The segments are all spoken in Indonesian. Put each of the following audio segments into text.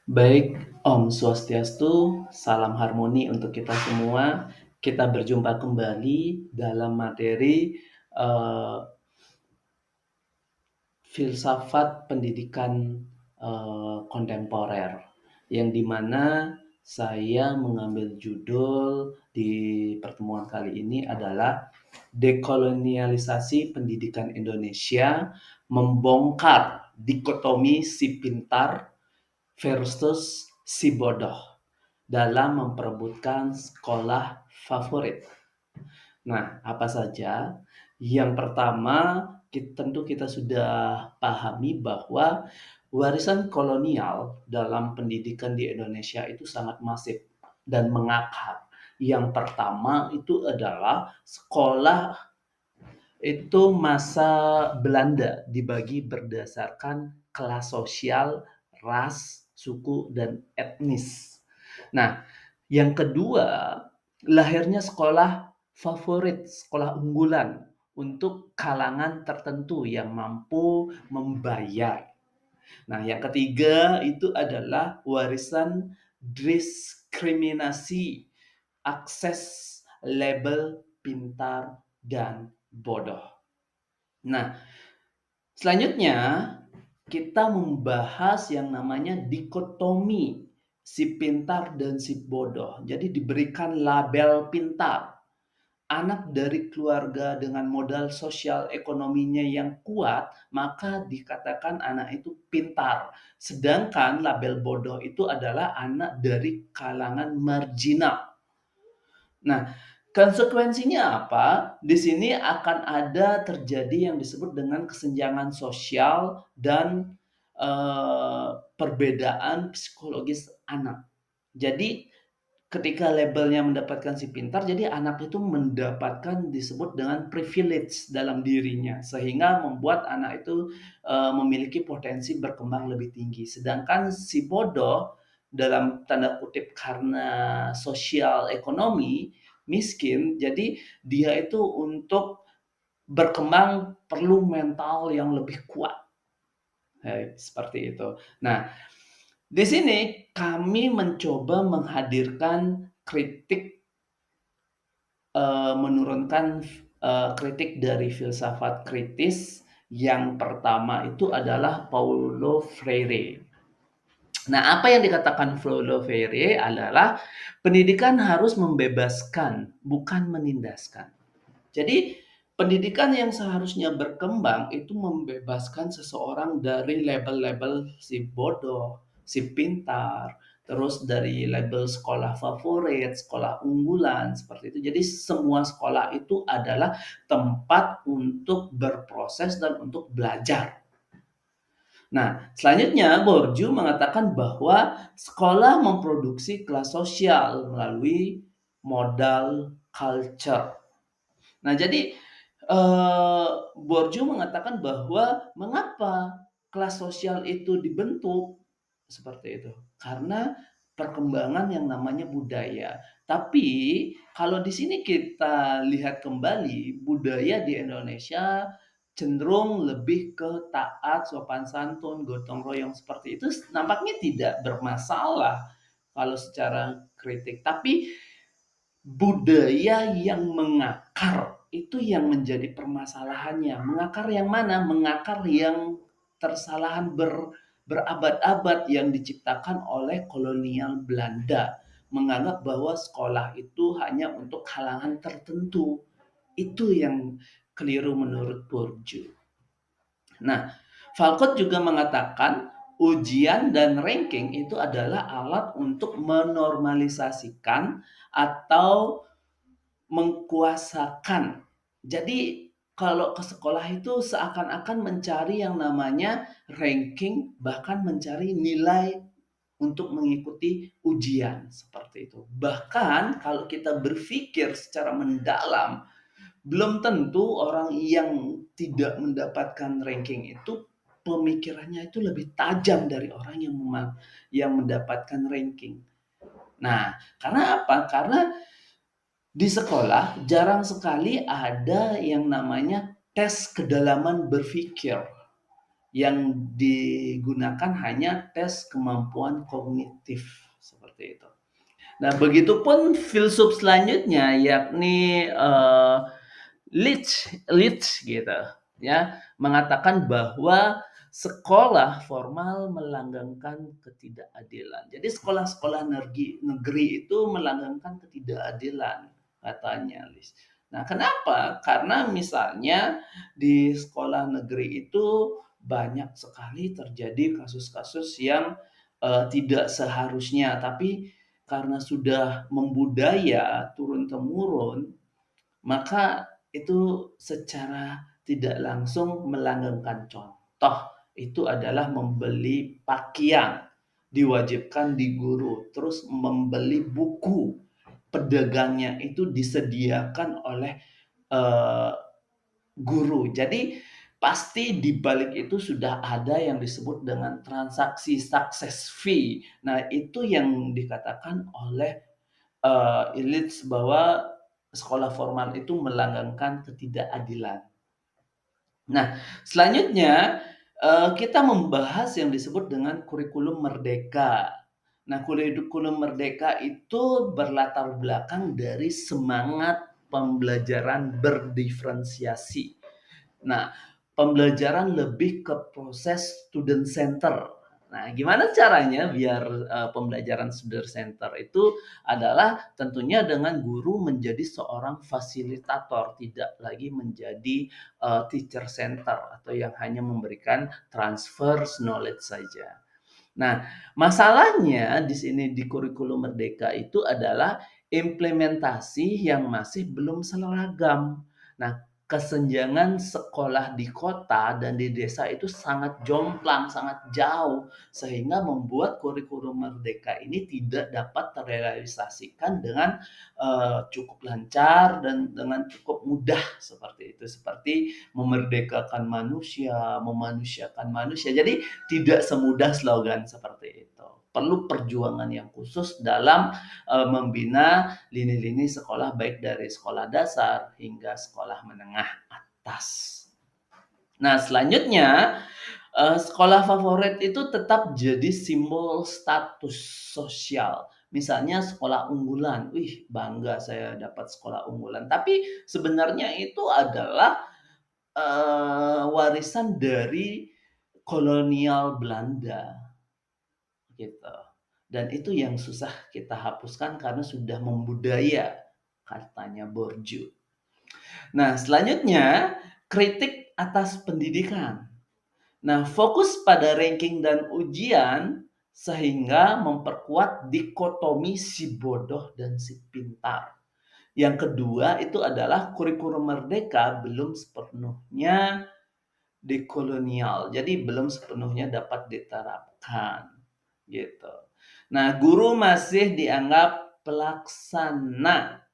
Baik, Om Swastiastu, salam harmoni untuk kita semua. Kita berjumpa kembali dalam materi eh, filsafat pendidikan kontemporer, yang dimana saya mengambil judul di pertemuan kali ini adalah dekolonialisasi pendidikan Indonesia, membongkar dikotomi si pintar versus si bodoh dalam memperebutkan sekolah favorit. Nah, apa saja? Yang pertama, tentu kita sudah pahami bahwa warisan kolonial dalam pendidikan di Indonesia itu sangat masif dan mengakar. Yang pertama itu adalah sekolah itu masa Belanda dibagi berdasarkan kelas sosial, ras, suku, dan etnis. Nah, yang kedua, lahirnya sekolah favorit, sekolah unggulan untuk kalangan tertentu yang mampu membayar. Nah, yang ketiga itu adalah warisan diskriminasi, akses label pintar dan bodoh. Nah, selanjutnya kita membahas yang namanya dikotomi si pintar dan si bodoh. Jadi diberikan label pintar. Anak dari keluarga dengan modal sosial ekonominya yang kuat, maka dikatakan anak itu pintar. Sedangkan label bodoh itu adalah anak dari kalangan marginal. Nah, konsekuensinya apa? Di sini akan ada terjadi yang disebut dengan kesenjangan sosial dan perbedaan psikologis anak. Jadi ketika labelnya mendapatkan si pintar, jadi anak itu mendapatkan disebut dengan privilege dalam dirinya, sehingga membuat anak itu memiliki potensi berkembang lebih tinggi. Sedangkan si bodoh dalam tanda kutip karena sosial ekonomi miskin, jadi dia itu untuk berkembang perlu mental yang lebih kuat. Seperti itu. Nah, di sini kami mencoba menghadirkan kritik, menurunkan kritik dari filsafat kritis. Yang pertama itu adalah Paulo Freire. Nah, apa yang dikatakan Paulo Freire adalah pendidikan harus membebaskan, bukan menindaskan. Jadi, pendidikan yang seharusnya berkembang itu membebaskan seseorang dari label-label si bodoh, si pintar, terus dari label sekolah favorit, sekolah unggulan, seperti itu. Jadi semua sekolah itu adalah tempat untuk berproses dan untuk belajar. Nah, selanjutnya Bourdieu mengatakan bahwa sekolah memproduksi kelas sosial melalui modal culture. Nah, jadi Bourdieu mengatakan bahwa mengapa kelas sosial itu dibentuk seperti itu, karena perkembangan yang namanya budaya. Tapi kalau di sini kita lihat kembali, budaya di Indonesia cenderung lebih ke taat, sopan santun, gotong royong seperti itu nampaknya tidak bermasalah kalau secara kritik. Tapi budaya yang mengakar itu yang menjadi permasalahannya. Mengakar yang mana? Mengakar yang tersalahan berabad-abad yang diciptakan oleh kolonial Belanda. Menganggap bahwa sekolah itu hanya untuk kalangan tertentu. Itu yang keliru menurut Bourdieu. Nah, Falcott juga mengatakan ujian dan ranking itu adalah alat untuk menormalisasikan atau mengkuasakan. Jadi kalau ke sekolah itu seakan-akan mencari yang namanya ranking, bahkan mencari nilai untuk mengikuti ujian seperti itu. Bahkan kalau kita berpikir secara mendalam, belum tentu orang yang tidak mendapatkan ranking itu pemikirannya itu lebih tajam dari orang yang mendapatkan ranking. Nah, karena apa? Karena di sekolah jarang sekali ada yang namanya tes kedalaman berpikir. yang digunakan hanya tes kemampuan kognitif, seperti itu. Nah, begitupun filsuf selanjutnya yakni Leach gitu ya, mengatakan bahwa sekolah formal melanggengkan ketidakadilan. Jadi sekolah-sekolah negeri itu melanggengkan ketidakadilan katanya Leach. Nah, kenapa? Karena misalnya di sekolah negeri itu banyak sekali terjadi kasus-kasus yang tidak seharusnya, tapi karena sudah membudaya turun-temurun, maka itu secara tidak langsung melanggengkan. Contoh itu adalah membeli pakaian, diwajibkan di guru, terus membeli buku, pedagangnya itu disediakan oleh eh, guru. Jadi pasti di balik itu sudah ada yang disebut dengan transaksi success fee. Nah, itu yang dikatakan oleh Illich bahwa sekolah formal itu melanggengkan ketidakadilan. Nah, selanjutnya kita membahas yang disebut dengan kurikulum merdeka. Nah, kurikulum merdeka itu berlatar belakang dari semangat pembelajaran berdiferensiasi. Nah, pembelajaran lebih ke proses student center. Nah, gimana caranya biar pembelajaran student center itu adalah tentunya dengan guru menjadi seorang fasilitator, tidak lagi menjadi teacher center atau yang hanya memberikan transfer knowledge saja. Nah, masalahnya di sini di kurikulum merdeka itu adalah implementasi yang masih belum seragam. Nah, kesenjangan sekolah di kota dan di desa itu sangat jomplang, sangat jauh, sehingga membuat kurikulum merdeka ini tidak dapat terrealisasikan dengan cukup lancar dan dengan cukup mudah seperti itu. Seperti memerdekakan manusia, memanusiakan manusia. Jadi tidak semudah slogan seperti itu. Perlu perjuangan yang khusus dalam membina lini-lini sekolah baik dari sekolah dasar hingga sekolah menengah atas. Nah, selanjutnya sekolah favorit itu tetap jadi simbol status sosial. Misalnya sekolah unggulan, wih bangga saya dapat sekolah unggulan. Tapi sebenarnya itu adalah warisan dari kolonial Belanda gitu. Dan itu yang susah kita hapuskan karena sudah membudaya katanya Borju. Nah, selanjutnya kritik atas pendidikan. Nah, fokus pada ranking dan ujian sehingga memperkuat dikotomi si bodoh dan si pintar. Yang kedua itu adalah kurikulum merdeka belum sepenuhnya dekolonial. Jadi belum sepenuhnya dapat diterapkan gitu. Nah, guru masih dianggap pelaksana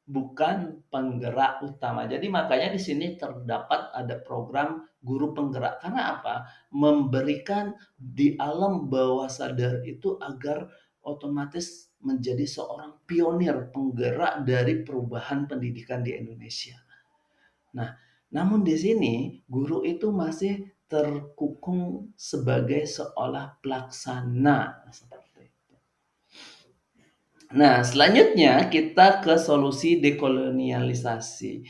bukan penggerak utama. Jadi makanya di sini terdapat ada program guru penggerak. Karena apa? Memberikan di alam bawah sadar itu agar otomatis menjadi seorang pionir penggerak dari perubahan pendidikan di Indonesia. Nah, namun di sini guru itu masih terkukung sebagai seolah pelaksana seperti itu. Nah, selanjutnya kita ke solusi dekolonialisasi.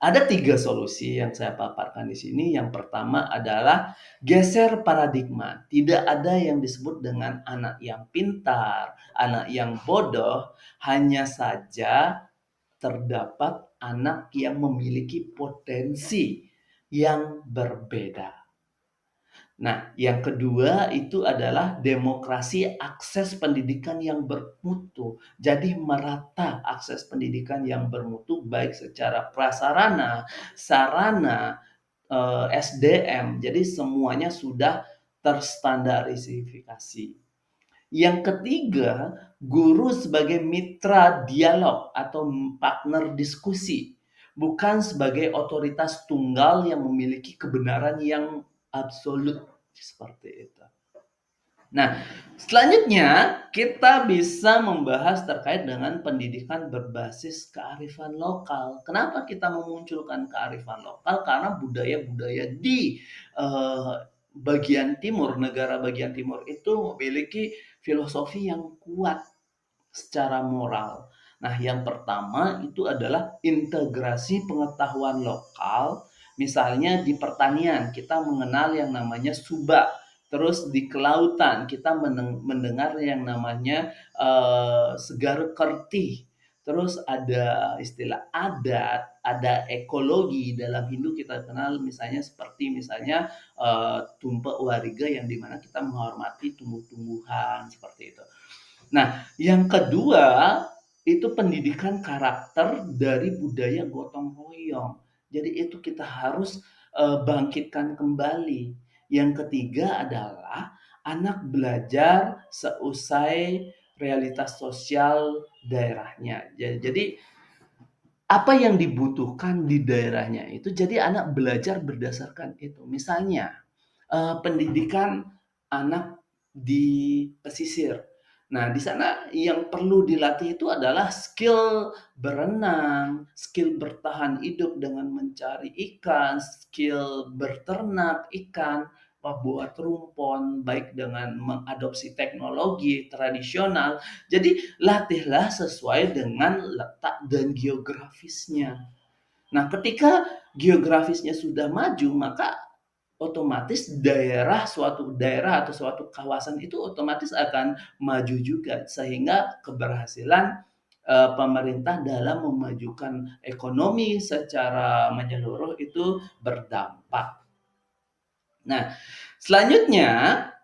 Ada 3 solusi yang saya paparkan di sini. Yang pertama adalah geser paradigma. Tidak ada yang disebut dengan anak yang pintar, anak yang bodoh, hanya saja terdapat anak yang memiliki potensi yang berbeda. Nah, yang kedua itu adalah demokrasi akses pendidikan yang bermutu. Jadi merata akses pendidikan yang bermutu baik secara prasarana, sarana, SDM. Jadi semuanya sudah terstandarisasi. Yang ketiga, guru sebagai mitra dialog atau partner diskusi, bukan sebagai otoritas tunggal yang memiliki kebenaran yang absolut seperti itu. Nah, selanjutnya kita bisa membahas terkait dengan pendidikan berbasis kearifan lokal. Kenapa kita memunculkan kearifan lokal? Karena budaya-budaya di eh, bagian timur, negara bagian timur itu memiliki filosofi yang kuat secara moral. Nah, yang pertama itu adalah integrasi pengetahuan lokal. Misalnya di pertanian kita mengenal yang namanya subak. Terus di kelautan kita mendengar yang namanya segar kertih. Terus ada istilah adat, ada ekologi dalam Hindu kita kenal misalnya seperti misalnya tumpak wariga yang dimana kita menghormati tumbuh-tumbuhan seperti itu. Nah, yang kedua itu pendidikan karakter dari budaya gotong royong. Jadi itu kita harus bangkitkan kembali. Yang ketiga adalah anak belajar seusai realitas sosial daerahnya. Jadi apa yang dibutuhkan di daerahnya itu, jadi anak belajar berdasarkan itu. Misalnya, pendidikan anak di pesisir. Nah, di sana yang perlu dilatih itu adalah skill berenang, skill bertahan hidup dengan mencari ikan, skill berternak ikan, membuat rumpon, baik dengan mengadopsi teknologi tradisional. Jadi latihlah sesuai dengan letak dan geografisnya. Nah, ketika geografisnya sudah maju, maka otomatis suatu daerah atau suatu kawasan itu otomatis akan maju juga sehingga keberhasilan pemerintah dalam memajukan ekonomi secara menyeluruh itu berdampak. Nah, selanjutnya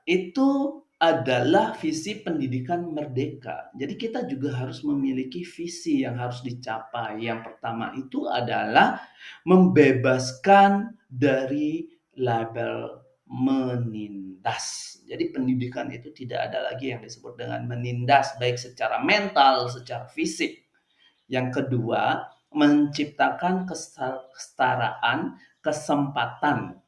itu adalah visi pendidikan merdeka. Jadi kita juga harus memiliki visi yang harus dicapai. Yang pertama itu adalah membebaskan dari label menindas. Jadi pendidikan itu tidak ada lagi yang disebut dengan menindas baik secara mental, secara fisik. Yang kedua, menciptakan kesetaraan kesempatan.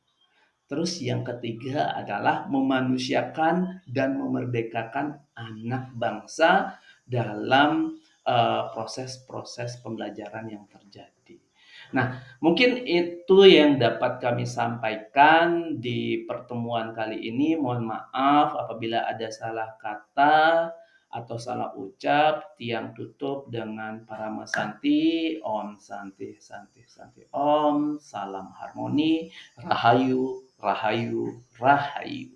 Terus yang ketiga adalah memanusiakan dan memerdekakan anak bangsa dalam proses-proses pembelajaran yang terjadi. Nah, mungkin itu yang dapat kami sampaikan di pertemuan kali ini. Mohon maaf apabila ada salah kata atau salah ucap. Tiang tutup dengan Parama Santi. Om Santi Santi Santi Om. Salam harmoni. Rahayu, Rahayu, Rahayu.